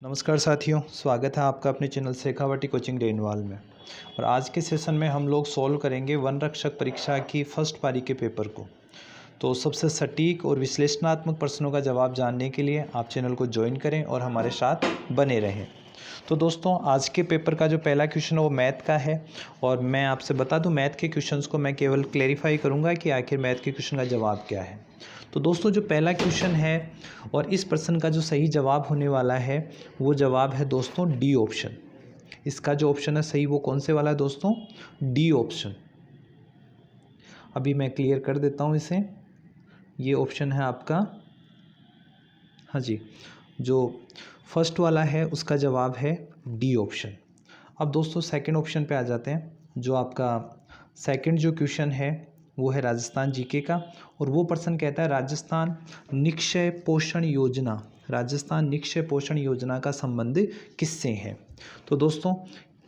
नमस्कार साथियों, स्वागत है आपका अपने चैनल शेखावटी कोचिंग रेनवाल में। और आज के सेशन में हम लोग सॉल्व करेंगे वन रक्षक परीक्षा की फर्स्ट पारी के पेपर को। तो सबसे सटीक और विश्लेषणात्मक प्रश्नों का जवाब जानने के लिए आप चैनल को ज्वाइन करें और हमारे साथ बने रहें। तो दोस्तों, आज के पेपर का जो पहला क्वेश्चन है वो मैथ का है। और मैं आपसे बता दूं, मैथ के क्वेश्चंस को मैं केवल क्लेरिफाई करूंगा कि आखिर मैथ के क्वेश्चन का जवाब क्या है। तो दोस्तों, जो पहला क्वेश्चन है और इस प्रश्न का जो सही जवाब होने वाला है वो जवाब है दोस्तों डी ऑप्शन। इसका जो ऑप्शन है सही वो कौन से वाला है दोस्तों? D option. अभी मैं क्लियर कर देता हूँ इसे। ये ऑप्शन है आपका, हाँ जी, जो फर्स्ट वाला है उसका जवाब है डी ऑप्शन। अब दोस्तों सेकंड ऑप्शन पे आ जाते हैं। जो आपका सेकंड जो क्वेश्चन है वो है राजस्थान जीके का। और वो प्रश्न कहता है राजस्थान निक्षय पोषण योजना, राजस्थान निक्षय पोषण योजना का संबंध किससे है? तो दोस्तों,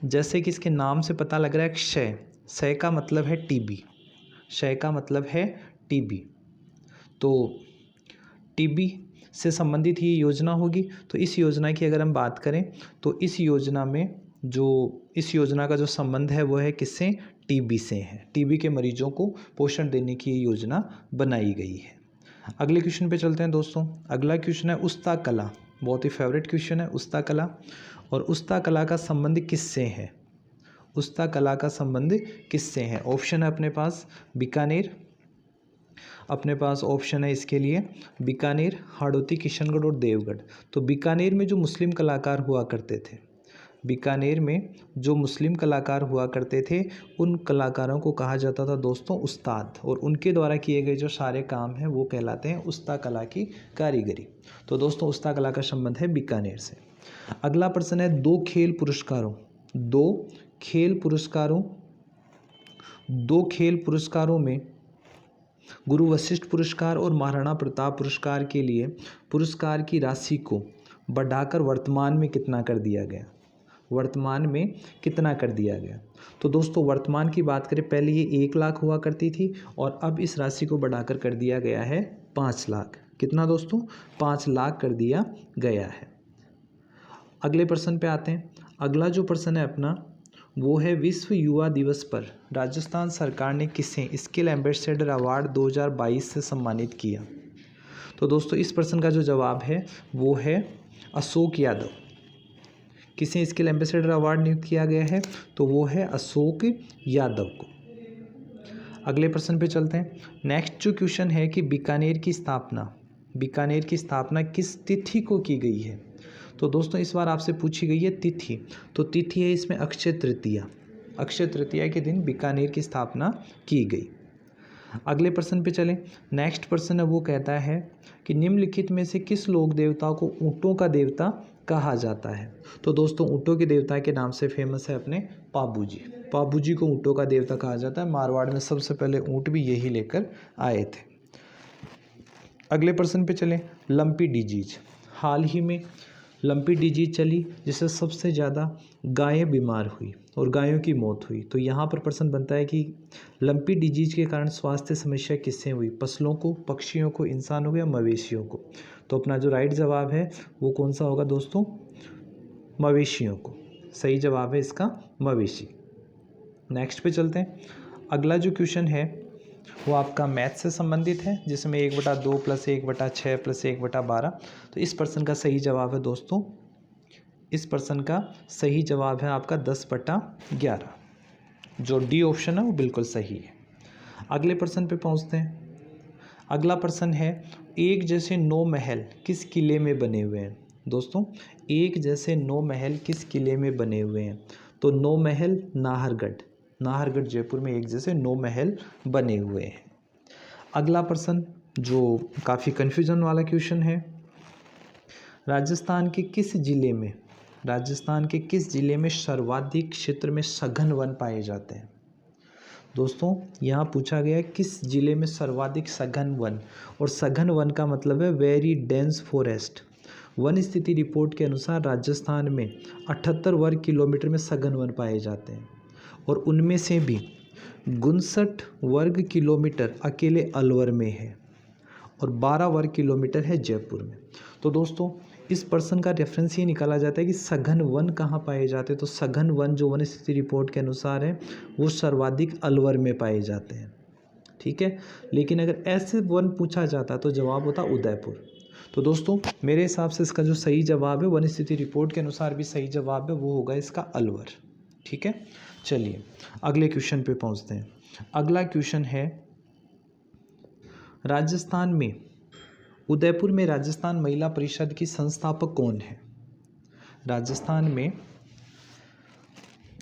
जैसे कि इसके नाम से पता लग रहा है, क्षय, क्षय का मतलब है टीबी, क्षय का मतलब है टीबी। तो टीबी से संबंधित ये योजना होगी। तो इस योजना की अगर हम बात करें तो इस योजना का जो संबंध है वो है किससे? टीबी से है। टीबी के मरीजों को पोषण देने की ये योजना बनाई गई है। अगले क्वेश्चन पे चलते हैं दोस्तों। अगला क्वेश्चन है उस्ता कला। बहुत ही फेवरेट क्वेश्चन है उस्ता कला। और उस्ता कला का संबंध किससे है? उस्ता कला का संबंध किससे है? ऑप्शन है अपने पास बीकानेर, अपने पास ऑप्शन है इसके लिए बीकानेर, हाड़ौती, किशनगढ़ और देवगढ़। तो बीकानेर में जो मुस्लिम कलाकार हुआ करते थे, बीकानेर में जो मुस्लिम कलाकार हुआ करते थे उन कलाकारों को कहा जाता था दोस्तों उस्ताद। और उनके द्वारा किए गए जो सारे काम हैं वो कहलाते हैं उस्ता कला की कारीगरी। तो दोस्तों उस्ता कला का संबंध है बीकानेर से। अगला प्रश्न है दो खेल पुरस्कारों में गुरु वशिष्ठ पुरस्कार और महाराणा प्रताप पुरस्कार के लिए पुरस्कार की राशि को बढ़ाकर वर्तमान में कितना कर दिया गया? वर्तमान में कितना कर दिया गया? तो दोस्तों वर्तमान की बात करें, पहले ये 1 लाख हुआ करती थी और अब इस राशि को बढ़ाकर कर दिया गया है 5 लाख। कितना दोस्तों? 5 लाख कर दिया गया है। अगले प्रश्न पे आते हैं। अगला जो प्रश्न है अपना वो है विश्व युवा दिवस पर राजस्थान सरकार ने किसे स्किल एम्बेसडर अवार्ड 2022 से सम्मानित किया? तो दोस्तों इस प्रश्न का जो जवाब है वो है अशोक यादव। किसे स्किल एम्बेसडर अवार्ड नियुक्त किया गया है? तो वो है अशोक यादव को। अगले प्रश्न पे चलते हैं। नेक्स्ट जो क्वेश्चन है कि बीकानेर की स्थापना किस तिथि को की गई है? तो दोस्तों इस बार आपसे पूछी गई है तिथि। तो तिथि है इसमें अक्षय तृतीया। अक्षय तृतीया के दिन बीकानेर की स्थापना की गई। अगले प्रश्न पे चलें। नेक्स्ट प्रश्न है वो कहता है कि निम्नलिखित में से किस लोक देवता को ऊँटों का देवता कहा जाता है? तो दोस्तों ऊँटों के देवता के नाम से फेमस है अपने पाबू जी। पाबू जी को ऊँटों का देवता कहा जाता है। मारवाड़ में सबसे पहले ऊँट भी यही लेकर आए थे। अगले प्रश्न पे चलें। लंपी डिजीज, हाल ही में लंपी डिजीज चली जिससे सबसे ज़्यादा गायें बीमार हुई और गायों की मौत हुई। तो यहाँ पर प्रश्न बनता है कि लंपी डिजीज के कारण स्वास्थ्य समस्या किससे हुई? फसलों को, पक्षियों को, इंसानों को या मवेशियों को? तो अपना जो राइट जवाब है वो कौन सा होगा दोस्तों? मवेशियों को। सही जवाब है इसका मवेशी। नेक्स्ट पे चलते हैं। अगला जो क्वेश्चन है वो आपका मैथ से संबंधित है जिसमें 1/2 + 1/6 + 1/12। तो इस प्रश्न का सही जवाब है दोस्तों, इस प्रश्न का सही जवाब है आपका 10/11। जो डी ऑप्शन है वो बिल्कुल सही है। अगले प्रश्न पे पहुंचते हैं। अगला प्रश्न है एक जैसे 9 महल किस किले में बने हुए हैं? दोस्तों एक जैसे 9 महल किस किले में बने हुए हैं? तो 9 महल नाहरगढ़ जयपुर में एक जैसे 9 महल बने हुए हैं। अगला प्रश्न जो काफ़ी कन्फ्यूजन वाला क्वेश्चन है, राजस्थान के किस जिले में सर्वाधिक क्षेत्र में सघन वन पाए जाते हैं? दोस्तों यहाँ पूछा गया है किस जिले में सर्वाधिक सघन वन, और सघन वन का मतलब है वेरी डेंस फॉरेस्ट। वन स्थिति रिपोर्ट के अनुसार राजस्थान में 78 वर्ग किलोमीटर में सघन वन पाए जाते हैं और उनमें से भी 59 वर्ग किलोमीटर अकेले अलवर में है और 12 वर्ग किलोमीटर है जयपुर में। तो दोस्तों इस पर्सन का रेफरेंस ये निकाला जाता है कि सघन वन कहाँ पाए जाते हैं। तो सघन वन जो वन स्थिति रिपोर्ट के अनुसार है वो सर्वाधिक अलवर में पाए जाते हैं, ठीक है। लेकिन अगर ऐसे वन पूछा जाता तो जवाब होता उदयपुर। तो दोस्तों मेरे हिसाब से इसका जो सही जवाब है वन स्थिति रिपोर्ट के अनुसार भी सही जवाब है वो होगा इसका अलवर, ठीक है। चलिए अगले क्वेश्चन पे पहुंचते हैं। अगला क्वेश्चन है राजस्थान में उदयपुर में राजस्थान महिला परिषद की संस्थापक कौन है। राजस्थान में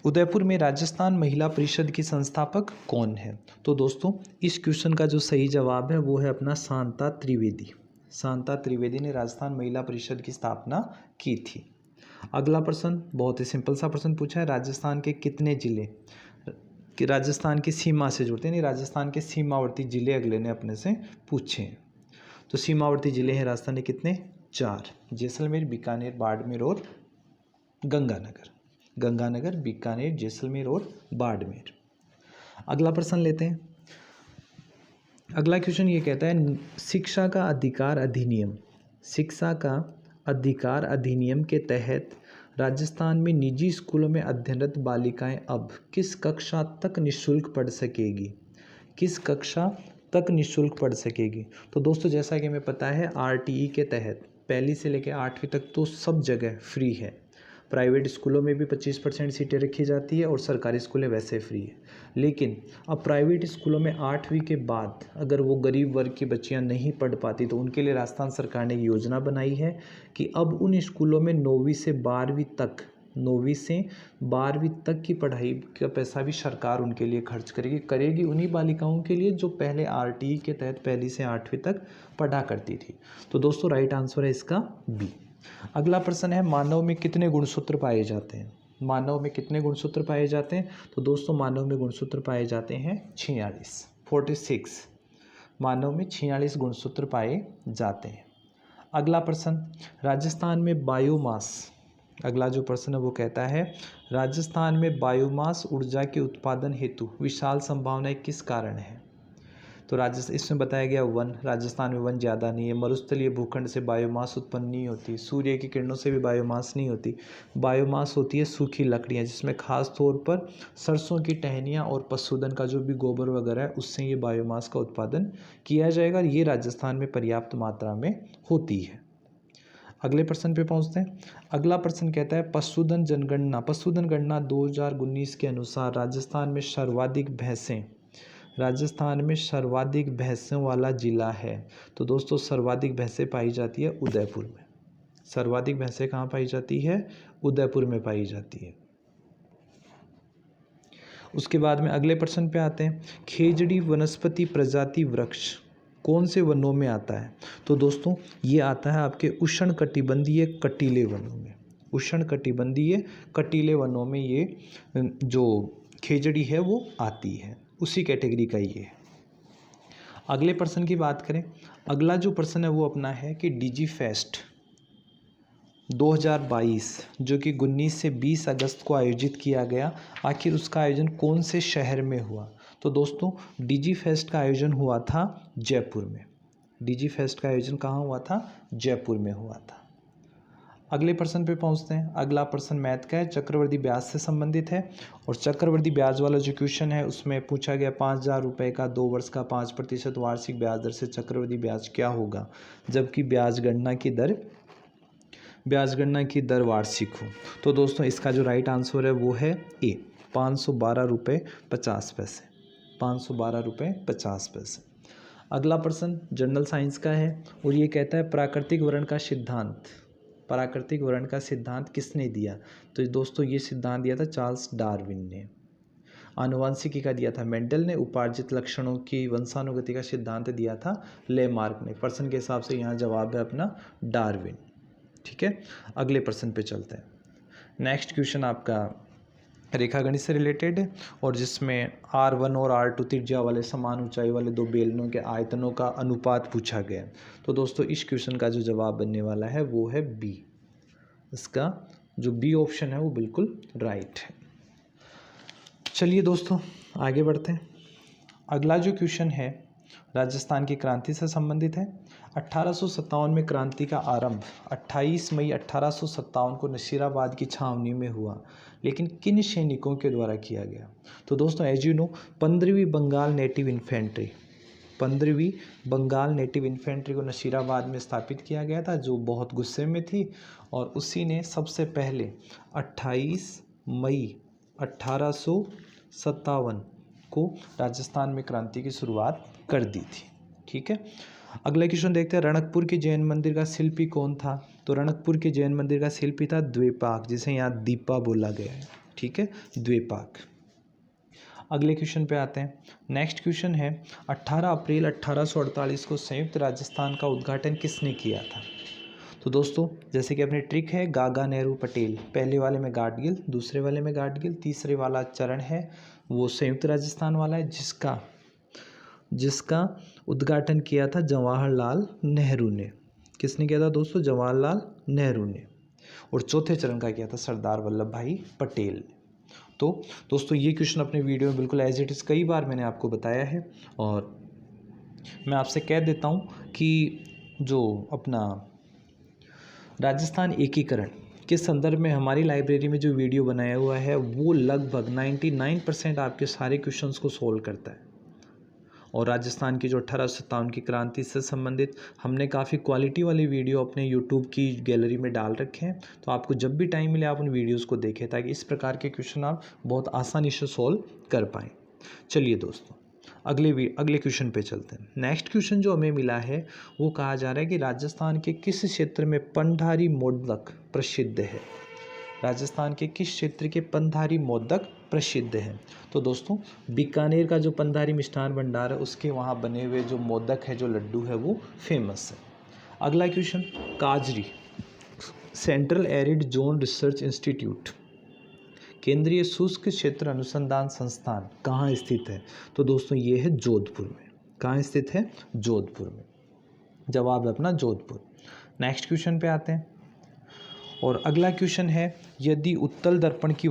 उदयपुर में राजस्थान महिला परिषद की संस्थापक कौन है। तो दोस्तों इस क्वेश्चन का जो सही जवाब है वो है अपना शांता त्रिवेदी। शांता त्रिवेदी ने राजस्थान महिला परिषद की स्थापना की थी। अगला प्रश्न बहुत ही सिंपल सा प्रश्न पूछा है, राजस्थान के कितने जिले कि राजस्थान की सीमा से जुड़ते हैं, नहीं राजस्थान के सीमावर्ती जिले अगले ने अपने से पूछे हैं। तो सीमावर्ती जिले हैं राजस्थान के कितने, 4, जैसलमेर, बीकानेर, बाड़मेर और गंगानगर। गंगानगर, बीकानेर, जैसलमेर और बाड़मेर। अगला प्रश्न लेते हैं। अगला क्वेश्चन ये कहता है शिक्षा का अधिकार अधिनियम, शिक्षा का अधिकार अधिनियम के तहत राजस्थान में निजी स्कूलों में अध्ययनरत बालिकाएं अब किस कक्षा तक निःशुल्क पढ़ सकेगी। किस कक्षा तक निःशुल्क पढ़ सकेगी। तो दोस्तों जैसा कि हमें पता है आरटीई के तहत पहली से लेकर 8वीं तक तो सब जगह फ्री है। प्राइवेट स्कूलों में भी 25% सीटें रखी जाती है और सरकारी स्कूलें वैसे फ्री है। लेकिन अब प्राइवेट स्कूलों में 8वीं के बाद अगर वो गरीब वर्ग की बच्चियां नहीं पढ़ पाती तो उनके लिए राजस्थान सरकार ने एक योजना बनाई है कि अब उन स्कूलों में 9वीं से 12वीं तक की पढ़ाई का पैसा भी सरकार उनके लिए खर्च करेगी उन्हीं बालिकाओं के लिए जो पहले आरटीई के तहत पहली से 8वीं तक पढ़ा करती थी। तो दोस्तों राइट आंसर है इसका बी। अगला प्रश्न है मानव में कितने गुणसूत्र पाए जाते हैं। मानव में कितने गुणसूत्र पाए जाते हैं। तो दोस्तों मानव में गुणसूत्र पाए जाते हैं 46 मानव में 46 गुणसूत्र पाए जाते हैं। अगला प्रश्न राजस्थान में बायोमास, अगला जो प्रश्न है वो कहता है राजस्थान में बायोमास ऊर्जा के उत्पादन हेतु विशाल संभावनाएं किस कारण है। तो राजस्थान इसमें बताया गया वन, राजस्थान में वन ज़्यादा नहीं है, मरुस्थलीय भूखंड से बायोमास उत्पन्न नहीं होती, सूर्य की किरणों से भी बायोमास नहीं होती। बायोमास होती है सूखी लकड़ियाँ जिसमें खास तौर पर सरसों की टहनियाँ और पशुधन का जो भी गोबर वगैरह है उससे ये बायोमास का उत्पादन किया जाएगा और ये राजस्थान में पर्याप्त मात्रा में होती है। अगले प्रश्न पे पहुंचते हैं। अगला प्रश्न कहता है पशुधन जनगणना, पशुधन गणना 2019 के अनुसार राजस्थान में सर्वाधिक भैंसों वाला जिला है। तो दोस्तों सर्वाधिक भैंसें पाई जाती है उदयपुर में। सर्वाधिक भैंसें कहाँ पाई जाती है, उदयपुर में पाई जाती है। उसके बाद में अगले प्रश्न पे आते हैं खेजड़ी वनस्पति प्रजाति वृक्ष कौन से वनों में आता है। तो दोस्तों ये आता है आपके उष्णकटिबंधीय कटीले वनों में। उष्णकटिबंधीय कटीले वनों में ये जो खेजड़ी है वो आती है, उसी कैटेगरी का ये है। अगले प्रश्न की बात करें, अगला जो प्रश्न है वो अपना है कि डिजी फेस्ट 2022 जो कि 19 से 20 अगस्त को आयोजित किया गया, आखिर उसका आयोजन कौन से शहर में हुआ। तो दोस्तों डिजी फेस्ट का आयोजन हुआ था जयपुर में। डिजी फेस्ट का आयोजन कहाँ हुआ था, जयपुर में हुआ था। अगले प्रश्न पे पहुंचते हैं। अगला प्रश्न मैथ का है, चक्रवृद्धि ब्याज से संबंधित है और चक्रवृद्धि ब्याज वाला जो क्वेश्चन है उसमें पूछा गया 5,000 रुपये का 2 वर्ष का 5% वार्षिक ब्याज दर से चक्रवृद्धि ब्याज क्या होगा जबकि ब्याज गणना की दर वार्षिक हो। तो दोस्तों इसका जो राइट आंसर है वो है ए, 512 रुपये 50 पैसे। 512 रुपये 50 पैसे। अगला प्रश्न जनरल साइंस का है और ये कहता है प्राकृतिक वर्ण का सिद्धांत किसने दिया। तो दोस्तों ये सिद्धांत दिया था चार्ल्स डार्विन ने। आनुवांशिकी का दिया था मेंडल ने। उपार्जित लक्षणों की वंशानुगति का सिद्धांत दिया था लेमार्क ने। प्रश्न के हिसाब से यहाँ जवाब है अपना डार्विन, ठीक है। अगले प्रश्न पे चलते हैं। नेक्स्ट क्वेश्चन आपका रेखागणित से रिलेटेड है और जिसमें R1 और R2 त्रिज्या वाले समान ऊंचाई वाले दो बेलनों के आयतनों का अनुपात पूछा गया। तो दोस्तों इस क्वेश्चन का जो जवाब बनने वाला है वो है बी। इसका जो बी ऑप्शन है वो बिल्कुल राइट है। चलिए दोस्तों आगे बढ़ते हैं। अगला जो क्वेश्चन है राजस्थान की क्रांति से संबंधित है। 1857 में क्रांति का आरंभ 28 मई 1857 को नशीराबाद की छावनी में हुआ, लेकिन किन सैनिकों के द्वारा किया गया? तो दोस्तों एज यू नो 15वीं बंगाल नेटिव इन्फेंट्री, 15वीं बंगाल नेटिव इन्फेंट्री को नशीराबाद में स्थापित किया गया था, जो बहुत गुस्से में थी, और उसी ने सबसे पहले 28 मई 1857 को राजस्थान में क्रांति की शुरुआत कर दी थी। ठीक है, अगला क्वेश्चन देखते हैं। रणकपुर के जैन मंदिर का शिल्पी कौन था? तो रणकपुर के जैन मंदिर का शिल्पी था द्वेपाक, जिसे यहाँ दीपा बोला गया है। ठीक है, द्वेपाक। अगले क्वेश्चन पे आते हैं। नेक्स्ट क्वेश्चन है 18 अप्रैल 1848 को संयुक्त राजस्थान का उद्घाटन किसने किया था? तो दोस्तों जैसे कि अपनी ट्रिक है, गागा नेहरू पटेल, पहले वाले में गाडगिल, दूसरे वाले में गाडगिल, तीसरे वाला चरण है वो संयुक्त राजस्थान वाला है, जिसका उद्घाटन किया था जवाहरलाल नेहरू ने। किसने किया था दोस्तों? जवाहरलाल नेहरू ने। और चौथे चरण का किया था सरदार वल्लभ भाई पटेल ने। तो दोस्तों ये क्वेश्चन अपने वीडियो में बिल्कुल एज इट इज़ कई बार मैंने आपको बताया है, और मैं आपसे कह देता हूँ कि जो अपना राजस्थान एकीकरण के संदर्भ में हमारी लाइब्रेरी में जो वीडियो बनाया हुआ है वो लगभग 99% आपके सारे क्वेश्चंस को सोल्व करता है। और राजस्थान की जो 1857 की क्रांति से संबंधित हमने काफ़ी क्वालिटी वाली वीडियो अपने यूट्यूब की गैलरी में डाल रखे हैं, तो आपको जब भी टाइम मिले आप उन वीडियोस को देखें, ताकि इस प्रकार के क्वेश्चन आप बहुत आसानी से सोल्व कर पाएँ। चलिए दोस्तों अगले क्वेश्चन पे चलते हैं। नेक्स्ट क्वेश्चन जो हमें मिला है वो कहा जा रहा है कि राजस्थान के किस क्षेत्र में पंधारी मोदक प्रसिद्ध है? राजस्थान के किस क्षेत्र के पंधारी मोदक प्रसिद्ध है? तो दोस्तों बीकानेर का जो पंधारी मिष्ठान भंडार है उसके वहाँ बने हुए जो मोदक है, जो लड्डू है, वो फेमस है। अगला क्वेश्चन, काजरी central arid zone research institute, केंद्रीय शुष्क क्षेत्र अनुसंधान संस्थान कहाँ स्थित है? तो दोस्तों ये है जोधपुर में। कहाँ स्थित है? जोधपुर में। जवाब है अपना जोधपुर। नेक्स्ट क्वेश्चन पे आते हैं, और अगला क्वेश्चन है यदि उत्तल दर्पण की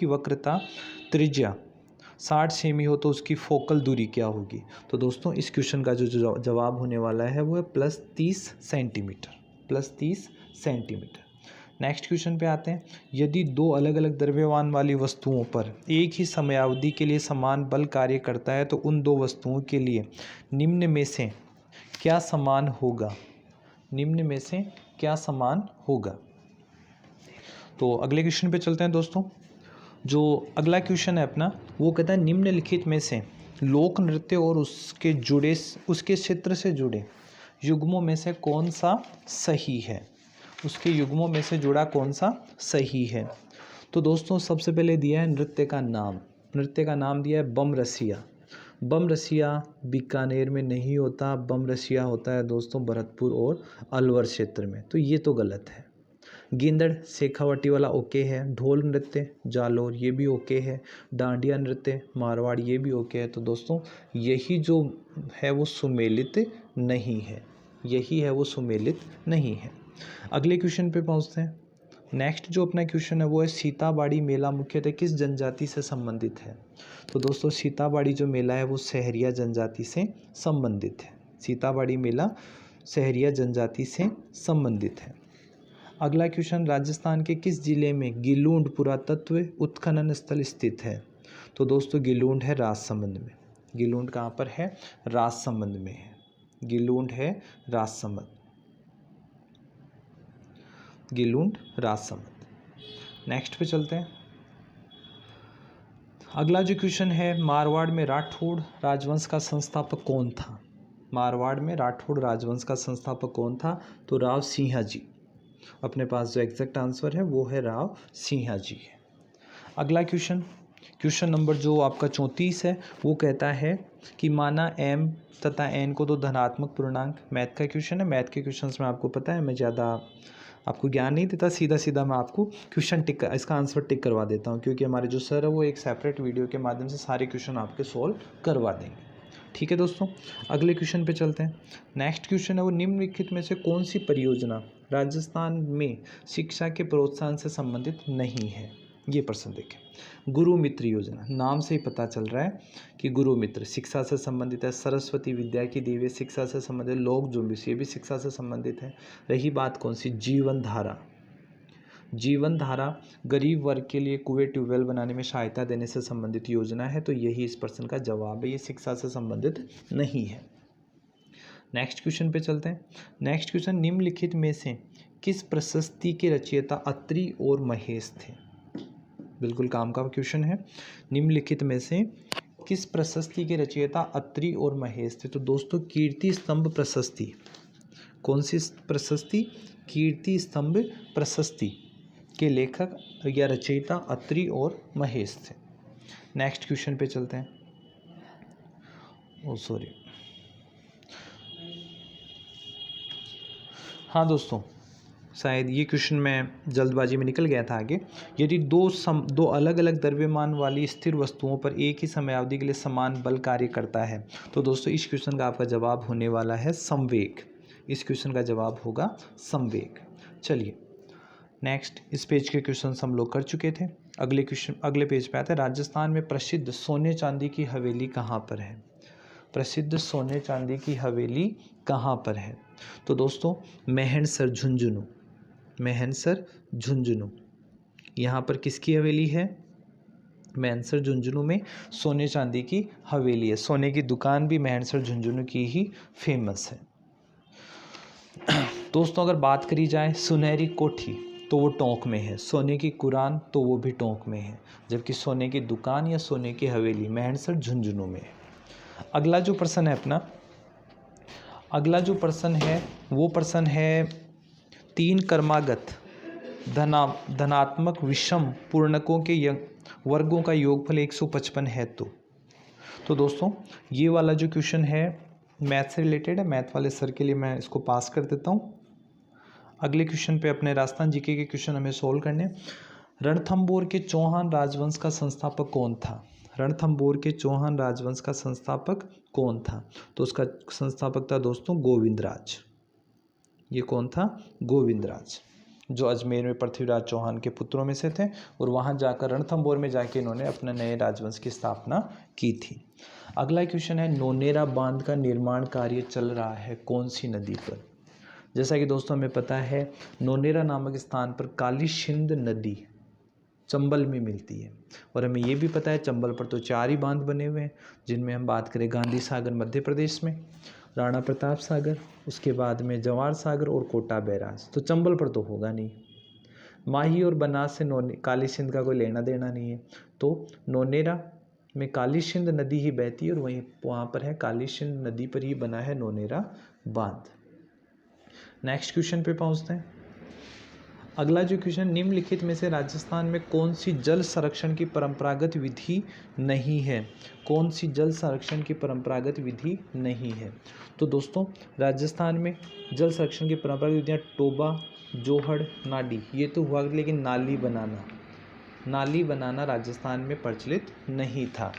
वक्रता त्रिज्या 60 सेमी हो तो उसकी फोकल दूरी क्या होगी? तो दोस्तों इस क्वेश्चन का जो जवाब होने वाला है वो है +30 सेंटीमीटर। नेक्स्ट क्वेश्चन पे आते हैं। यदि दो अलग अलग द्रव्यमान वाली वस्तुओं पर एक ही समयावधि के लिए समान बल कार्य करता है तो उन दो वस्तुओं के लिए निम्न में से क्या समान होगा? तो अगले क्वेश्चन पे चलते हैं दोस्तों। जो अगला क्वेश्चन है अपना वो कहता है निम्नलिखित में से लोक नृत्य और उसके क्षेत्र से जुड़े युग्मों में से कौन सा सही है? उसके युग्मों में से जुड़ा कौन सा सही है? तो दोस्तों सबसे पहले दिया है नृत्य का नाम दिया है बम रसिया बीकानेर में नहीं होता, बम रसिया होता है दोस्तों भरतपुर और अलवर क्षेत्र में, तो ये तो गलत है। गेंदड़ शेखावटी वाला ओके है, ढोल नृत्य जालोर ये भी ओके है, डांडिया नृत्य मारवाड़ ये भी ओके है। तो दोस्तों यही जो है वो सुमेलित नहीं है। अगले क्वेश्चन पे पहुंचते हैं। नेक्स्ट जो अपना क्वेश्चन है वो है सीताबाड़ी मेला मुख्यतः किस जनजाति से संबंधित है? तो दोस्तों सीताबाड़ी जो मेला है वो सहरिया जनजाति से संबंधित है। सीताबाड़ी मेला सहरिया जनजाति से संबंधित है। अगला क्वेश्चन, राजस्थान के किस जिले में गिलूंड पुरातत्व उत्खनन स्थल स्थित है? तो दोस्तों गिलूंड है राजसमंद में। गिलूंड कहाँ पर है? राजसमंद में है। गिलूंड राजसमंद। नेक्स्ट पे चलते हैं। अगला जो क्वेश्चन है, मारवाड़ में राठौड़ राजवंश का संस्थापक कौन था? तो राव सिंहाजी। अपने पास जो एग्जैक्ट आंसर है वो है राव सिंहाजी है। अगला क्वेश्चन नंबर जो आपका 34 है वो कहता है कि माना m तथा n को दो धनात्मक पूर्णांक, मैथ का क्वेश्चन है। मैथ के क्वेश्चंस में आपको पता है मैं ज़्यादा आपको ज्ञान नहीं देता, सीधा मैं आपको क्वेश्चन इसका आंसर टिक करवा देता हूँ, क्योंकि हमारे जो सर है वो एक सेपरेट वीडियो के माध्यम से सारे क्वेश्चन आपके सोल्व करवा देंगे। ठीक है दोस्तों, अगले क्वेश्चन पे चलते हैं। नेक्स्ट क्वेश्चन है वो निम्नलिखित में से कौन सी परियोजना राजस्थान में शिक्षा के प्रोत्साहन से संबंधित नहीं है? ये प्रश्न देखें, गुरु मित्र योजना, नाम से ही पता चल रहा है कि गुरु मित्र शिक्षा से संबंधित है। सरस्वती विद्या की देवी शिक्षा से संबंधित। लोक जुम्बिश ये भी शिक्षा से संबंधित है। रही बात कौन सी, जीवन धारा, जीवन धारा गरीब वर्ग के लिए कुएं ट्यूबवेल बनाने में सहायता देने से संबंधित योजना है, तो यही इस प्रश्न का जवाब है, ये शिक्षा से संबंधित नहीं है। नेक्स्ट क्वेश्चन पे चलते हैं। नेक्स्ट क्वेश्चन, निम्नलिखित में से किस प्रशस्ति के रचयिता अत्रि और महेश थे? बिल्कुल काम का क्वेश्चन है। निम्नलिखित में से किस प्रशस्ति के रचयिता अत्रि और महेश थे? तो दोस्तों कीर्ति स्तंभ प्रशस्ति, कौन सी प्रशस्ति? कीर्ति स्तंभ प्रशस्ति के लेखक या रचयिता अत्रि और महेश थे। नेक्स्ट क्वेश्चन पे चलते हैं। हाँ दोस्तों, शायद ये क्वेश्चन मैं जल्दबाजी में निकल गया था आगे। यदि दो अलग अलग द्रव्यमान वाली स्थिर वस्तुओं पर एक ही समयावधि के लिए समान बल कार्य करता है, तो दोस्तों इस क्वेश्चन का आपका जवाब होने वाला है संवेग। इस क्वेश्चन का जवाब होगा संवेग। चलिए नेक्स्ट, इस पेज के क्वेश्चन हम लोग कर चुके थे। अगले पेज पे आते हैं। राजस्थान में प्रसिद्ध सोने चांदी की हवेली कहाँ पर है? प्रसिद्ध सोने चांदी की हवेली कहाँ पर है? तो दोस्तों मेहनसर झुंझुनू, मेहनसर झुंझुनू यहाँ पर किसकी हवेली है? मेहनसर झुंझुनू में सोने चांदी की हवेली है। सोने की दुकान भी मेहनसर झुंझुनू की ही फेमस है। दोस्तों अगर बात करी जाए सुनहरी कोठी, तो वो टोंक में है। सोने की कुरान, तो वो भी टोंक में है। जबकि सोने की दुकान या सोने की हवेली मेहनसर झुंझुनू में है। अगला जो प्रश्न है वो प्रश्न है तीन क्रमागत धनात्मक विषम पूर्णकों के वर्गों का योगफल 155 है। तो दोस्तों ये वाला जो क्वेश्चन है मैथ से रिलेटेड है। मैथ वाले सर के लिए मैं इसको पास कर देता हूँ। अगले क्वेश्चन पे अपने राजस्थान जीके के क्वेश्चन हमें सोल्व करने। रणथंभौर के चौहान राजवंश का संस्थापक कौन था? रणथंभौर के चौहान राजवंश का संस्थापक कौन था? तो उसका संस्थापक था दोस्तों गोविंदराज। ये कौन था? गोविंदराज, जो अजमेर में पृथ्वीराज चौहान के पुत्रों में से थे और वहां जाकर रणथंभौर में जाके इन्होंने अपने नए राजवंश की स्थापना की थी। अगला क्वेश्चन है नौनेरा बांध का निर्माण कार्य चल रहा है कौन सी नदी पर? जैसा कि दोस्तों हमें पता है नौनेरा नामक स्थान पर काली सिंध नदी चंबल में मिलती है और हमें ये भी पता है चंबल पर तो 4 ही बांध बने हुए हैं, जिनमें हम बात करें गांधी सागर मध्य प्रदेश में, राणा प्रताप सागर, उसके बाद में जवाहर सागर और कोटा बैराज। तो चंबल पर तो होगा नहीं। माही और बनास से काली सिंध का कोई लेना देना नहीं है, तो नौनेरा में काली सिंध नदी ही बहती है और वहाँ पर है काली सिंध नदी पर ही बना है नौनेरा बांध। नेक्स्ट क्वेश्चन पे पहुँचते हैं। अगला जो क्वेश्चन, निम्नलिखित में से राजस्थान में कौन सी जल संरक्षण की परंपरागत विधि नहीं है? कौन सी जल संरक्षण की परंपरागत विधि नहीं है? तो दोस्तों राजस्थान में जल संरक्षण की परंपरागत विधियाँ टोबा, जोहड़, नाडी ये तो हुआ, लेकिन नाली बनाना राजस्थान में प्रचलित नहीं था।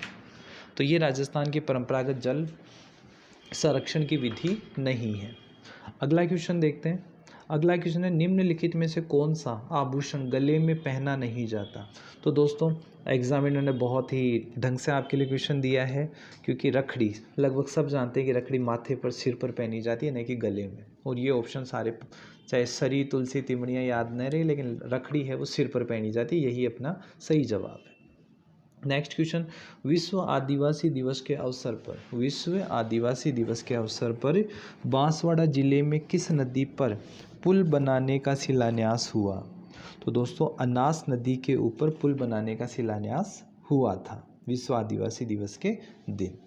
तो ये राजस्थान की परंपरागत जल संरक्षण की विधि नहीं है। अगला क्वेश्चन देखते हैं। अगला क्वेश्चन है निम्नलिखित में से कौन सा आभूषण गले में पहना नहीं जाता? तो दोस्तों एग्जामिनर ने बहुत ही ढंग से आपके लिए क्वेश्चन दिया है, क्योंकि रखड़ी लगभग सब जानते हैं कि रखड़ी माथे पर सिर पर पहनी जाती है, नहीं कि गले में। और ये ऑप्शन सारे चाहे सरी, तुलसी, तिमड़ियाँ याद नहीं रही, लेकिन रखड़ी है वो सिर पर पहनी जाती है, यही अपना सही जवाब है। नेक्स्ट क्वेश्चन, विश्व आदिवासी दिवस के अवसर पर बांसवाड़ा जिले में किस नदी पर पुल बनाने का शिलान्यास हुआ? तो दोस्तों अनास नदी के ऊपर पुल बनाने का शिलान्यास हुआ था विश्व आदिवासी दिवस के दिन।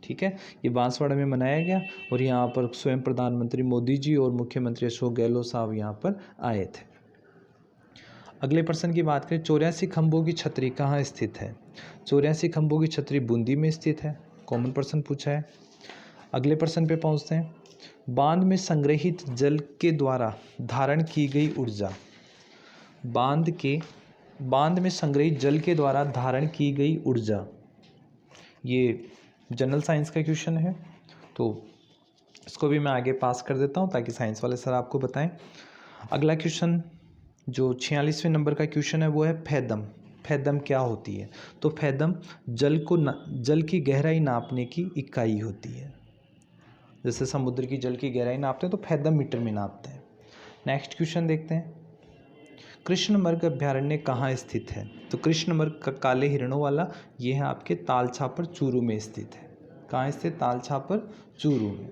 ठीक है, ये बांसवाड़ा में मनाया गया और यहाँ पर स्वयं प्रधानमंत्री मोदी जी और मुख्यमंत्री अशोक गहलोत साहब यहाँ पर आए थे। अगले प्रश्न की बात करें, 84 खंभों की छतरी कहाँ स्थित है? 84 खंभों की छतरी बूंदी में स्थित है। कॉमन प्रश्न पूछा है। अगले प्रश्न पे पहुँचते हैं। बांध में संग्रहित जल के द्वारा धारण की गई ऊर्जा, बांध में संग्रहित जल के द्वारा धारण की गई ऊर्जा, ये जनरल साइंस का क्वेश्चन है, तो इसको भी मैं आगे पास कर देता हूँ ताकि साइंस वाले सर आपको बताएं। अगला क्वेश्चन जो 46वें नंबर का क्वेश्चन है वो है फैदम। फैदम क्या होती है? तो फैदम जल की गहराई नापने की इकाई होती है। जैसे समुद्र की जल की गहराई नापते हैं तो फैदम मीटर में नापते हैं। नेक्स्ट क्वेश्चन देखते हैं, कृष्णमृग अभ्यारण्य कहाँ स्थित है? तो कृष्णमृग का काले हिरणों वाला ये है आपके तालछापर चूरू में स्थित है। कहाँ स्थित? तालछापर चूरू में।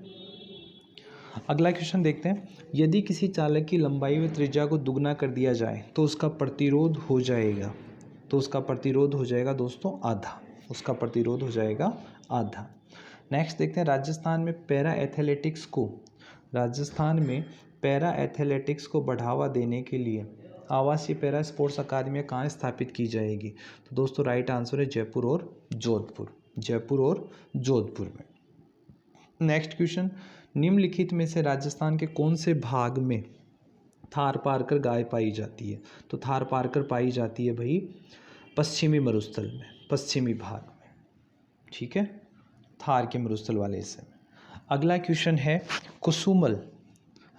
अगला क्वेश्चन देखते हैं, यदि किसी चालक की लंबाई व त्रिज्या को दुगना कर दिया जाए तो उसका प्रतिरोध हो जाएगा। तो उसका प्रतिरोध हो जाएगा दोस्तों आधा। उसका प्रतिरोध हो जाएगा आधा। नेक्स्ट देखते हैं, राजस्थान में पैरा एथलेटिक्स को बढ़ावा देने के लिए आवासीय पैरा स्पोर्ट्स अकादमियाँ कहाँ स्थापित की जाएगी? तो दोस्तों राइट आंसर है जयपुर और जोधपुर। जयपुर और जोधपुर में। नेक्स्ट क्वेश्चन, निम्नलिखित में से राजस्थान के कौन से भाग में थार पारकर गाय पाई जाती है? तो थार पारकर पाई जाती है भाई पश्चिमी मरुस्थल में, पश्चिमी भाग में। ठीक है, थार के मरुस्थल वाले हिस्से में। अगला क्वेश्चन है, कुसुमल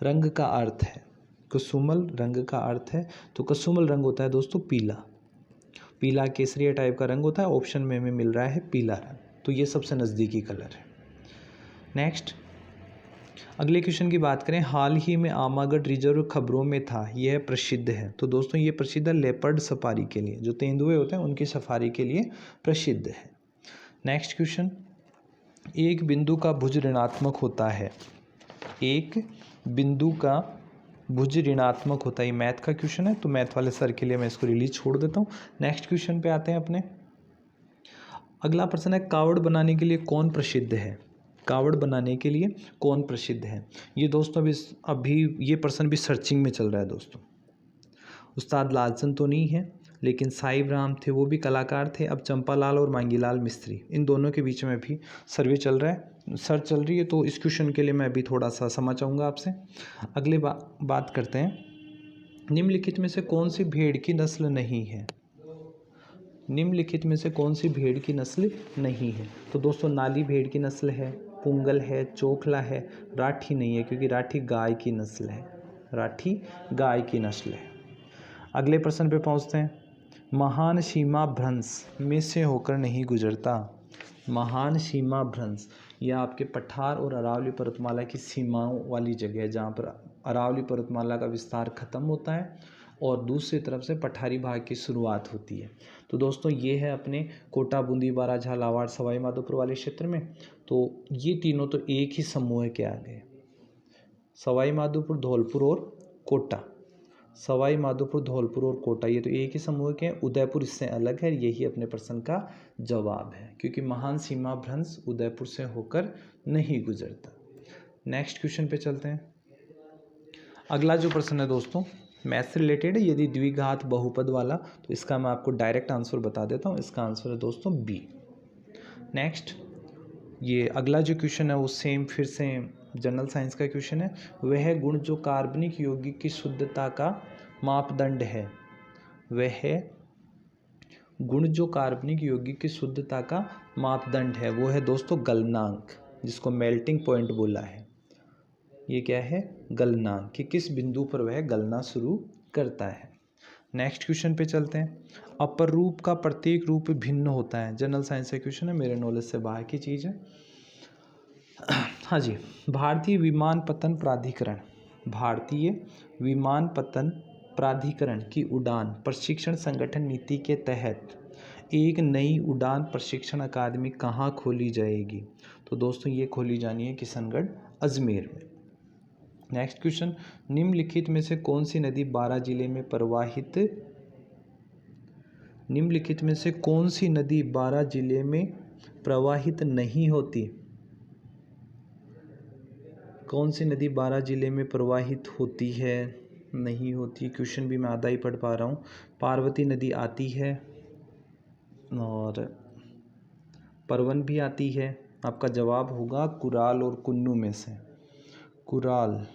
रंग का अर्थ है। कुसुमल रंग का अर्थ है, तो कुसुमल रंग होता है दोस्तों पीला। पीला केसरिया टाइप का रंग होता है। ऑप्शन में हमें मिल रहा है पीला रंग, तो ये सबसे नज़दीकी कलर है। नेक्स्ट अगले क्वेश्चन की बात करें, हाल ही में आमागढ़ रिजर्व खबरों में था, यह प्रसिद्ध है। तो दोस्तों ये प्रसिद्ध है लेपर्ड सफारी के लिए, जो तेंदुए होते हैं उनकी सफारी के लिए प्रसिद्ध है। नेक्स्ट क्वेश्चन, एक बिंदु का भुज ऋणात्मक होता है। एक बिंदु का भुज ऋणात्मक होता है। मैथ का क्वेश्चन है, तो मैथ वाले सर के लिए मैं इसको रिलीज छोड़ देता हूँ। नेक्स्ट क्वेश्चन पे आते हैं अपने। अगला प्रश्न है, कावड़ बनाने के लिए कौन प्रसिद्ध है? कावड़ बनाने के लिए कौन प्रसिद्ध है? ये दोस्तों अभी ये प्रश्न भी सर्चिंग में चल रहा है दोस्तों। उस्ताद लालचंद तो नहीं है, लेकिन साहिब राम थे, वो भी कलाकार थे। अब चंपालाल और मांगीलाल मिस्त्री, इन दोनों के बीच में भी सर्वे चल रहा है, सर्च चल रही है। तो इस क्वेश्चन के लिए मैं अभी थोड़ा सा समझ चाहूँगा आपसे। अगले बात करते हैं, निम्नलिखित में से कौन सी भेड़ की नस्ल नहीं है? निम्नलिखित में से कौन सी भेड़ की नस्ल नहीं है? तो दोस्तों नाली भेड़ की नस्ल है, पुंगल है, चोखला है, राठी नहीं है, क्योंकि राठी गाय की नस्ल है। राठी गाय की नस्ल है। अगले प्रश्न पे पहुंचते हैं, महान सीमा भ्रंश में से होकर नहीं गुजरता। महान सीमा भ्रंश यह आपके पठार और अरावली पर्वतमाला की सीमाओं वाली जगह है, जहाँ पर अरावली पर्वतमाला का विस्तार खत्म होता है और दूसरी तरफ से पठारी भाग की शुरुआत होती है। तो दोस्तों ये है अपने कोटा, बूंदी, बारा, झालावाड़, सवाई माधोपुर वाले क्षेत्र में। तो ये तीनों तो एक ही समूह के आ गए, सवाई माधोपुर, धौलपुर और कोटा। सवाई माधोपुर, धौलपुर और कोटा ये तो एक ही समूह के हैं। उदयपुर इससे अलग है। यही अपने प्रश्न का जवाब है, क्योंकि महान सीमा भ्रंश उदयपुर से होकर नहीं गुजरता। नेक्स्ट क्वेश्चन पे चलते हैं। अगला जो प्रश्न है दोस्तों मैथ से रिलेटेड है। यदि द्विघात बहुपद वाला, तो इसका मैं आपको डायरेक्ट आंसर बता देता हूँ। इसका आंसर है दोस्तों बी। नेक्स्ट ये अगला जो क्वेश्चन है वो सेम फिर से जनरल साइंस का क्वेश्चन है। वह गुण जो कार्बनिक यौगिक की शुद्धता का मापदंड है। वह गुण जो कार्बनिक यौगिक की शुद्धता का मापदंड है वो है दोस्तों गलनांक, जिसको मेल्टिंग पॉइंट बोला है। ये क्या है? गलनांक, कि किस बिंदु पर वह गलना शुरू करता है। नेक्स्ट क्वेश्चन पे चलते हैं। अपर रूप का प्रत्येक रूप भिन्न होता है। जनरल साइंस का क्वेश्चन है, मेरे नॉलेज से बाहर की चीज़ है। हाँ जी, भारतीय विमानपत्तन प्राधिकरण की उड़ान प्रशिक्षण संगठन नीति के तहत एक नई उड़ान प्रशिक्षण अकादमी कहाँ खोली जाएगी? तो दोस्तों ये खोली जानी है किशनगढ़, अजमेर में। नेक्स्ट क्वेश्चन, निम्नलिखित में से कौन सी नदी बारां जिले में प्रवाहित नहीं होती? कौन सी नदी बारां जिले में प्रवाहित होती है? नहीं होती। क्वेश्चन भी मैं आधा ही पढ़ पा रहा हूँ। पार्वती नदी आती है और परवन भी आती है। आपका जवाब होगा कुराल और कुन्नू में से। कुराल,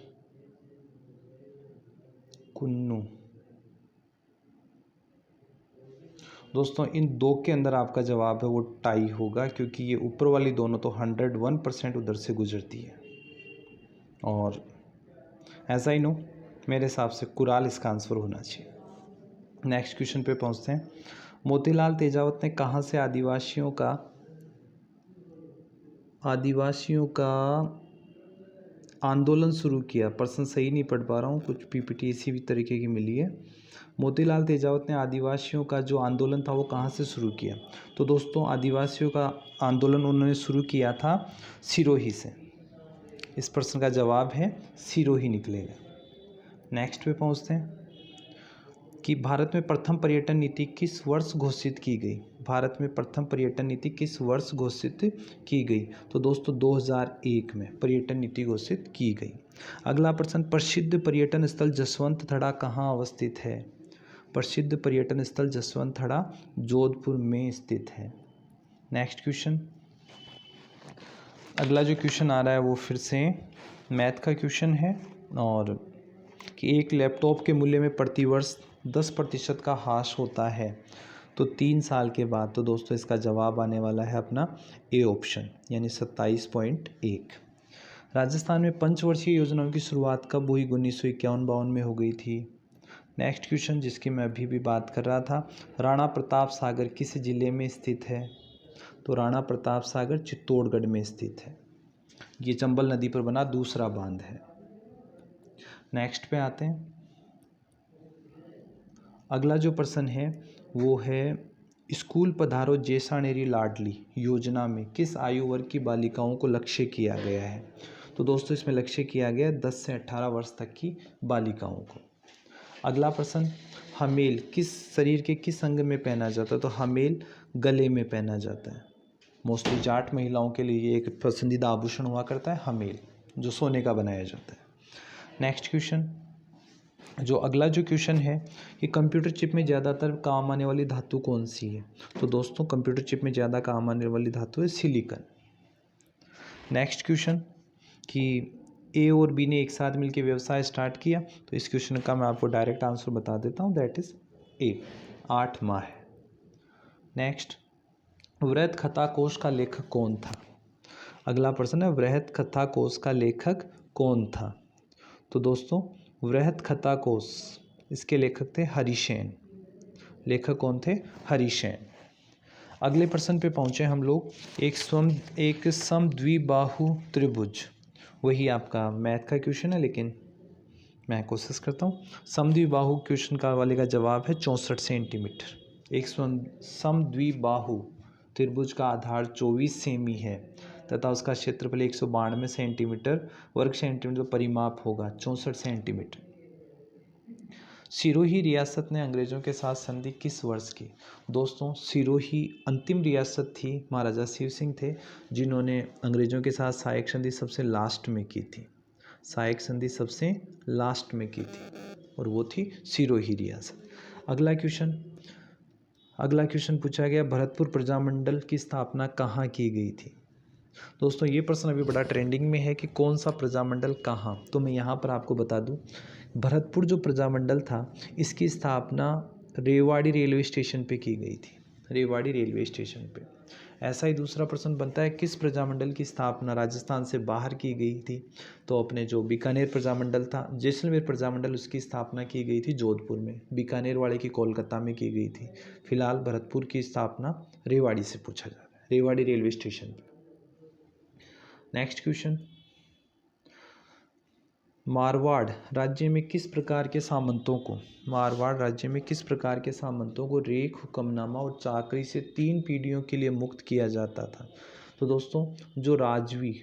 कुन्नू। दोस्तों इन दो के अंदर आपका जवाब है वो टाई होगा, क्योंकि ये ऊपर वाली दोनों तो 101% उधर से गुजरती है। और ऐसा ही नो, मेरे हिसाब से कुराल इसका आंसर होना चाहिए। नेक्स्ट क्वेश्चन पे पहुंचते हैं। मोतीलाल तेजावत ने कहाँ से आदिवासियों का आंदोलन शुरू किया? प्रश्न सही नहीं पढ़ पा रहा हूँ, कुछ पीपीटी इसी भी तरीके की मिली है। मोतीलाल तेजावत ने आदिवासियों का जो आंदोलन था वो कहाँ से शुरू किया? तो दोस्तों आदिवासियों का आंदोलन उन्होंने शुरू किया था सिरोही से। इस प्रश्न का जवाब है सिरोही निकलेगा। नेक्स्ट पे पहुँचते हैं कि भारत में प्रथम पर्यटन नीति किस वर्ष घोषित की गई? भारत में प्रथम पर्यटन नीति किस वर्ष घोषित की गई? तो दोस्तों 2001 में पर्यटन नीति घोषित की गई। अगला प्रश्न, प्रसिद्ध पर्यटन स्थल जसवंत थड़ा कहाँ अवस्थित है? प्रसिद्ध पर्यटन स्थल जसवंत थड़ा जोधपुर में स्थित है। नेक्स्ट क्वेश्चन, अगला जो क्वेश्चन आ रहा है वो फिर से मैथ का क्वेश्चन है, और कि एक लैपटॉप के मूल्य में प्रतिवर्ष 10% का ह्रास होता है तो 3 साल के बाद। तो दोस्तों इसका जवाब आने वाला है अपना ए ऑप्शन, यानी 27.1। राजस्थान में पंचवर्षीय योजनाओं की शुरुआत कब हुई? 1951-52 में हो गई थी। नेक्स्ट क्वेश्चन जिसकी मैं अभी भी बात कर रहा था, राणा प्रताप सागर किस जिले में स्थित है? तो राणा प्रताप सागर चित्तौड़गढ़ में स्थित है। ये चंबल नदी पर बना दूसरा बांध है। नेक्स्ट पे आते हैं, अगला जो प्रश्न है वो है स्कूल पधारो जैसाणेरी लाडली योजना में किस आयु वर्ग की बालिकाओं को लक्ष्य किया गया है? तो दोस्तों इसमें लक्ष्य किया गया है 10 से 18 वर्ष तक की बालिकाओं को। अगला प्रश्न, हमेल किस शरीर के किस अंग में पहना जाता है? तो हमेल गले में पहना जाता है। मोस्टली जाट महिलाओं के लिए ये एक पसंदीदा आभूषण हुआ करता है हमेल, जो सोने का बनाया जाता है। नेक्स्ट क्वेश्चन, जो अगला जो क्वेश्चन है कि कंप्यूटर चिप में ज़्यादातर काम आने वाली धातु कौन सी है? तो दोस्तों कंप्यूटर चिप में ज़्यादा काम आने वाली धातु है सिलिकॉन। नेक्स्ट क्वेश्चन कि ए और बी ने एक साथ मिलकर व्यवसाय स्टार्ट किया, तो इस क्वेश्चन का मैं आपको डायरेक्ट आंसर बता देता हूँ, दैट इज ए, 8 माह है। नेक्स्ट, वृहत कथा कोश का लेखक कौन था? अगला प्रश्न है वृहत कथा कोश का लेखक कौन था? तो दोस्तों वृहत कथा कोश इसके लेखक थे हरिसेन। लेखक कौन थे? हरिसेन। अगले प्रश्न पे पहुंचे हम लोग, एक समद्विबाहु त्रिभुज, वही आपका मैथ का क्वेश्चन है लेकिन मैं कोशिश करता हूँ। समद्विबाहु क्वेश्चन का वाले का जवाब है 64 सेंटीमीटर। एक समद्विबाहु त्रिभुज का आधार 24 सेमी है तथा उसका क्षेत्रफल 192 सेंटीमीटर वर्ग सेंटीमीटर परिमाप होगा 64 सेंटीमीटर। सिरोही रियासत ने अंग्रेजों के साथ संधि किस वर्ष की? दोस्तों सिरोही अंतिम रियासत थी, महाराजा शिव सिंह थे जिन्होंने अंग्रेजों के साथ सहायक संधि सबसे लास्ट में की थी। सहायक संधि सबसे लास्ट में की थी और वो थी सिरोही रियासत। अगला क्वेश्चन पूछा गया, भरतपुर प्रजामंडल की स्थापना कहाँ की गई थी? दोस्तों ये प्रश्न अभी बड़ा ट्रेंडिंग में है कि कौन सा प्रजामंडल कहाँ, तो मैं यहाँ पर आपको बता दूँ, भरतपुर जो प्रजामंडल था इसकी स्थापना रेवाड़ी रेलवे स्टेशन पे की गई थी। रेवाड़ी रेलवे स्टेशन पे। ऐसा ही दूसरा प्रश्न बनता है, किस प्रजामंडल की स्थापना राजस्थान से बाहर की गई थी? तो अपने जो बीकानेर प्रजामंडल था, जैसलमेर प्रजामंडल, उसकी स्थापना की गई थी जोधपुर में, बीकानेर वाले की कोलकाता में की गई थी। फिलहाल भरतपुर की स्थापना रेवाड़ी से पूछा जा रहा है, रेवाड़ी रेलवे स्टेशन पर। नेक्स्ट क्वेश्चन, मारवाड़ राज्य में किस प्रकार के सामंतों को रेख, हुक्मनामा और चाकरी से 3 पीढ़ियों के लिए मुक्त किया जाता था? तो दोस्तों जो राजवी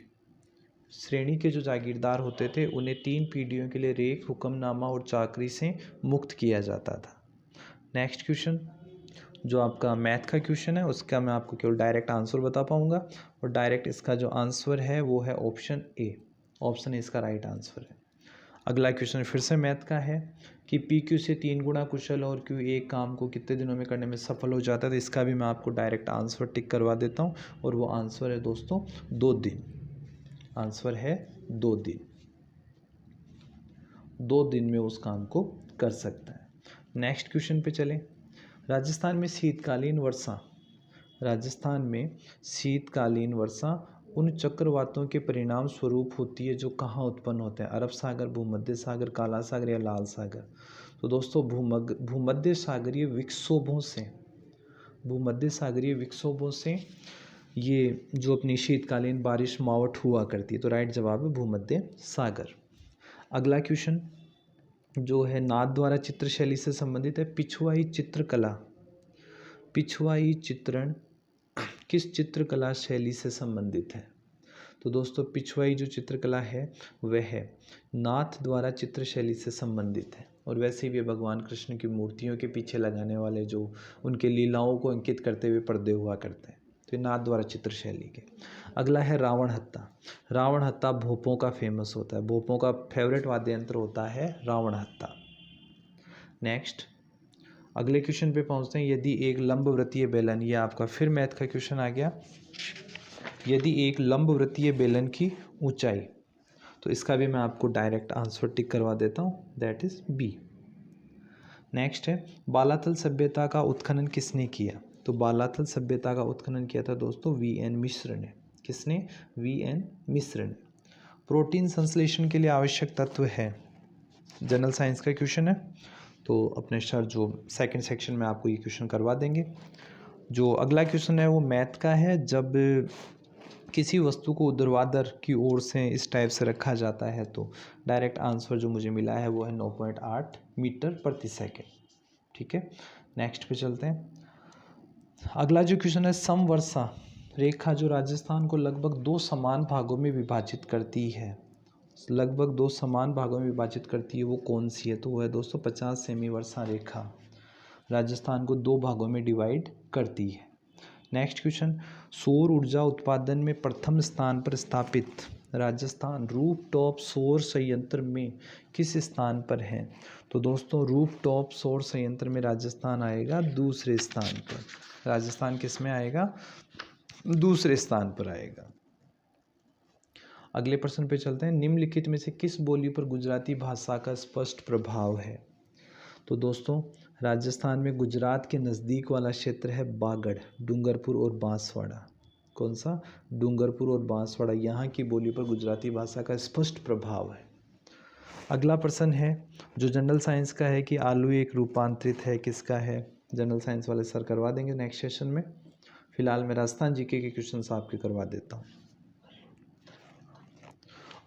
श्रेणी के जो जागीरदार होते थे उन्हें 3 पीढ़ियों के लिए रेख, हुक्मनामा और चाकरी से मुक्त किया जाता था। नेक्स्ट क्वेश्चन जो आपका मैथ का क्वेश्चन है उसका मैं आपको केवल डायरेक्ट आंसर बता पाऊंगा, और डायरेक्ट इसका जो आंसर है वो है ऑप्शन ए। ऑप्शन ए इसका राइट आंसर है। अगला क्वेश्चन फिर से मैथ का है कि पी क्यू से 3 गुना कुशल और क्यू एक काम को कितने दिनों में करने में सफल हो जाता है? तो इसका भी मैं आपको डायरेक्ट आंसर टिक करवा देता हूँ, और वो आंसर है दोस्तों 2 दिन। आंसर है 2 दिन। 2 दिन में उस काम को कर सकता है। नेक्स्ट क्वेश्चन पे चलें, राजस्थान में शीतकालीन वर्षा उन चक्रवातों के परिणाम स्वरूप होती है जो कहाँ उत्पन्न होते हैं? अरब सागर, भूमध्य सागर, काला सागर या लाल सागर? तो दोस्तों भूमध्य सागरीय विक्षोभों से भूमध्य सागरीय विक्षोभों से ये जो अपनी शीतकालीन बारिश मावट हुआ करती है। तो राइट जवाब है भूमध्य सागर। अगला क्वेश्चन जो है नाथ द्वारा चित्र शैली से संबंधित है। पिछवाई चित्रकला, पिछवाई चित्रण किस चित्रकला शैली से संबंधित है? तो दोस्तों पिछवाई जो चित्रकला है वह नाथ द्वारा चित्र शैली से संबंधित है। और वैसे भी भगवान कृष्ण की मूर्तियों के पीछे लगाने वाले जो उनके लीलाओं को अंकित करते हुए पर्दे हुआ करते हैं, तो ये नाथ द्वारा चित्र शैली के। अगला है रावण हत्ता। रावण हत्ता भोपों का फेमस होता है, भोपों का फेवरेट वाद्य यंत्र होता है रावण हत्ता। नेक्स्ट अगले क्वेश्चन पे पहुंचते हैं। यदि एक लंबवृत्तीय बेलन, ये आपका फिर मैथ का क्वेश्चन आ गया। यदि एक लंबवृत्तीय बेलन की ऊंचाई, तो इसका भी मैं आपको डायरेक्ट आंसर टिक करवा देता हूँ, दैट इज बी। नेक्स्ट है बालातल सभ्यता का उत्खनन किसने किया? तो बालातल सभ्यता का उत्खनन किया था दोस्तों वी.एन. मिश्र ने। किसने? वी.एन. मिश्र ने। प्रोटीन संश्लेषण के लिए आवश्यक तत्व है, जनरल साइंस का क्वेश्चन है, तो अपने सर जो सेकंड सेक्शन में आपको ये क्वेश्चन करवा देंगे। जो अगला क्वेश्चन है वो मैथ का है। जब किसी वस्तु को ऊर्ध्वाधर की ओर से इस टाइप से रखा जाता है, तो डायरेक्ट आंसर जो मुझे मिला है वो है 9.8 मीटर प्रति सेकेंड। ठीक है, नेक्स्ट पे चलते हैं। अगला जो क्वेश्चन है समवर्षा रेखा जो राजस्थान को लगभग 2 समान भागों में विभाजित करती है, लगभग 2 समान भागों में विभाजित करती है, वो कौन सी है? तो वो है दोस्तों 50 सेमी वर्षा रेखा राजस्थान को 2 भागों में डिवाइड करती है। नेक्स्ट क्वेश्चन सौर ऊर्जा उत्पादन में प्रथम स्थान पर स्थापित राजस्थान रूफटॉप सौर संयंत्र में किस स्थान पर है? तो दोस्तों रूफटॉप सौर संयंत्र में राजस्थान आएगा दूसरे स्थान पर। राजस्थान किस में आएगा? दूसरे स्थान पर आएगा। अगले प्रश्न पे चलते हैं। निम्नलिखित में से किस बोली पर गुजराती भाषा का स्पष्ट प्रभाव है? तो दोस्तों राजस्थान में गुजरात के नज़दीक वाला क्षेत्र है बागड़, डूंगरपुर और बांसवाड़ा। कौन सा? डूंगरपुर और बांसवाड़ा, यहाँ की बोली पर गुजराती भाषा का स्पष्ट प्रभाव है। अगला प्रश्न है जो जनरल साइंस का है कि आलू एक रूपांतरित है, किसका है? जनरल साइंस वाले सर करवा देंगे नेक्स्ट सेशन में। फिलहाल मैं राजस्थान जीके के क्वेश्चन आपके करवा देता हूँ।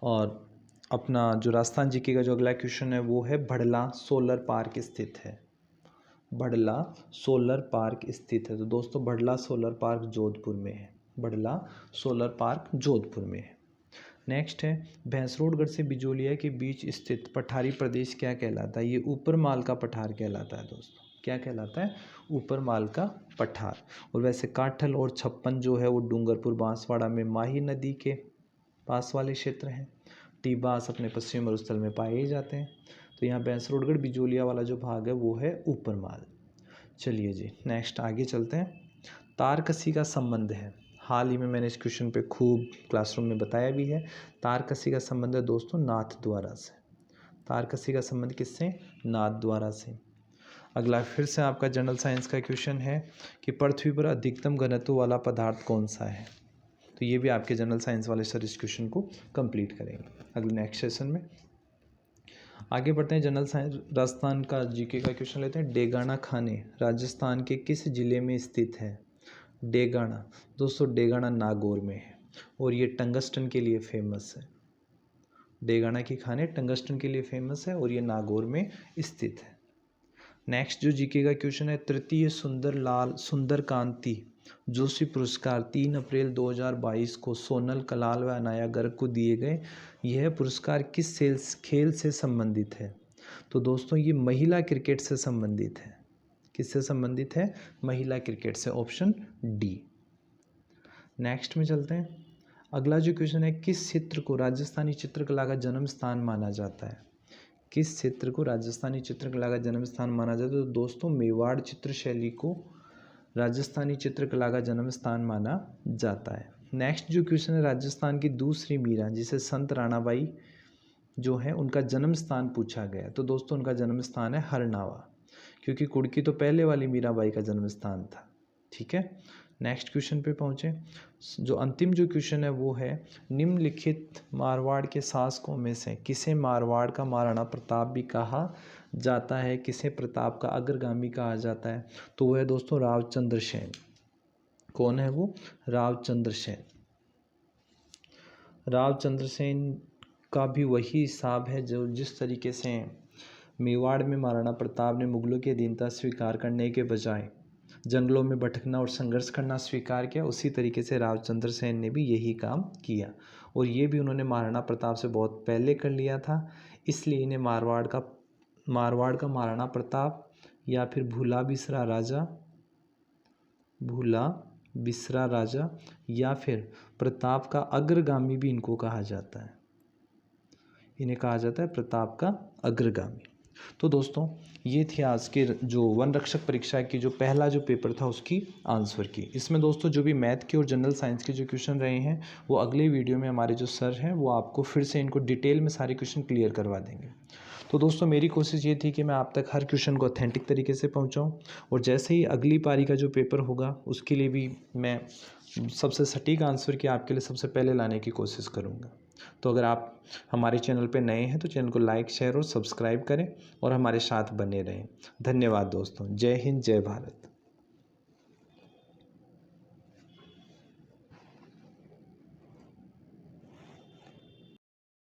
और अपना जो राजस्थान जीके का जो अगला क्वेश्चन है वो है भड़ला सोलर पार्क स्थित है। भड़ला सोलर पार्क स्थित है। तो दोस्तों भड़ला सोलर पार्क जोधपुर में है। भड़ला सोलर पार्क जोधपुर में है। नेक्स्ट है भैंसरोडगढ़ से बिजोलिया के बीच स्थित पठारी प्रदेश क्या कहलाता है? ये ऊपर माल का पठार कहलाता है दोस्तों। क्या कहलाता है? ऊपर माल का पठार। और वैसे काठल और छप्पन जो है वो डूंगरपुर बांसवाड़ा में माही नदी के पास वाले क्षेत्र हैं। टीबास अपने पश्चिमी मरुस्थल में पाए जाते हैं। तो यहाँ भैंसरोडगढ़ बिजोलिया वाला जो भाग है वो है ऊपर माल। चलिए जी नेक्स्ट आगे चलते हैं। तारकसी का संबंध है, हाल ही में मैंने इस क्वेश्चन पे खूब क्लासरूम में बताया भी है। तारकसी का संबंध है दोस्तों नाथ द्वारा से। तारकसी का संबंध किससे? नाथ द्वारा से। अगला फिर से आपका जनरल साइंस का क्वेश्चन है कि पृथ्वी पर अधिकतम घनत्व वाला पदार्थ कौन सा है? तो ये भी आपके जनरल साइंस वाले सर इस क्वेश्चन को कंप्लीट करेंगे अगले नेक्स्ट सेशन में। आगे बढ़ते हैं। जनरल साइंस राजस्थान का जीके का क्वेश्चन लेते हैं। डेगाना खाने राजस्थान के किस जिले में स्थित है? डेगाना दोस्तों डेगाना नागौर में है और ये टंगस्टन के लिए फेमस है। डेगाना की खाने टंगस्टन के लिए फेमस है और ये नागौर में स्थित है। नेक्स्ट जो जीके का क्वेश्चन है तृतीय सुंदरकांति जोशी पुरस्कार 3 अप्रैल 2022 को सोनल कलाल व अनाया गर्ग को दिए गए। यह पुरस्कार किस खेल से संबंधित है? तो दोस्तों ये महिला क्रिकेट से संबंधित है। किससे संबंधित है? महिला क्रिकेट से, ऑप्शन डी। नेक्स्ट में चलते हैं। अगला जो क्वेश्चन है किस क्षेत्र को राजस्थानी चित्रकला का जन्म स्थान माना जाता है? किस क्षेत्र को राजस्थानी चित्रकला का जन्म स्थान माना जाता है? तो दोस्तों मेवाड़ चित्र शैली को राजस्थानी चित्रकला का जन्म स्थान माना जाता है। नेक्स्ट जो क्वेश्चन है राजस्थान की दूसरी मीरा जिसे संत राणाबाई जो है उनका जन्म स्थान पूछा गया। तो दोस्तों उनका जन्म स्थान है हरनावा, क्योंकि कुड़की तो पहले वाली मीराबाई का जन्म स्थान था। ठीक है, नेक्स्ट क्वेश्चन पे पहुँचे। जो अंतिम जो क्वेश्चन है वो है निम्नलिखित मारवाड़ के शासकों में से किसे मारवाड़ का महाराणा प्रताप भी कहा जाता है, किसे प्रताप का अग्रगामी कहा जाता है, तो वह है दोस्तों रावचंद्र सेन। कौन है वो? रावचंद्र सेन। रावचंद्र सेन का भी वही हिसाब है जो जिस तरीके से मेवाड़ में महाराणा प्रताप ने मुगलों की अधीनता स्वीकार करने के बजाय जंगलों में भटकना और संघर्ष करना स्वीकार किया, उसी तरीके से रावचंद्र सेन ने भी यही काम किया। और ये भी उन्होंने महाराणा प्रताप से बहुत पहले कर लिया था, इसलिए इन्हें मारवाड़ का महाराणा प्रताप या फिर भूला बिसरा राजा या फिर प्रताप का अग्रगामी भी इनको कहा जाता है। इन्हें कहा जाता है प्रताप का अग्रगामी। तो दोस्तों ये थी आज के जो वन रक्षक परीक्षा की जो पहला जो पेपर था उसकी आंसर की। इसमें दोस्तों जो भी मैथ के और जनरल साइंस के जो क्वेश्चन रहे हैं वो अगले वीडियो में हमारे जो सर हैं वो आपको फिर से इनको डिटेल में सारे क्वेश्चन क्लियर करवा देंगे। तो दोस्तों मेरी कोशिश ये थी कि मैं आप तक हर क्वेश्चन को ऑथेंटिक तरीके से पहुँचाऊँ, और जैसे ही अगली पारी का जो पेपर होगा उसके लिए भी मैं सबसे सटीक आंसर की आपके लिए सबसे पहले लाने की कोशिश करूँगा। तो अगर आप हमारे चैनल पे नए हैं तो चैनल को लाइक, शेयर और सब्सक्राइब करें और हमारे साथ बने रहें। धन्यवाद दोस्तों। जय हिंद, जय भारत।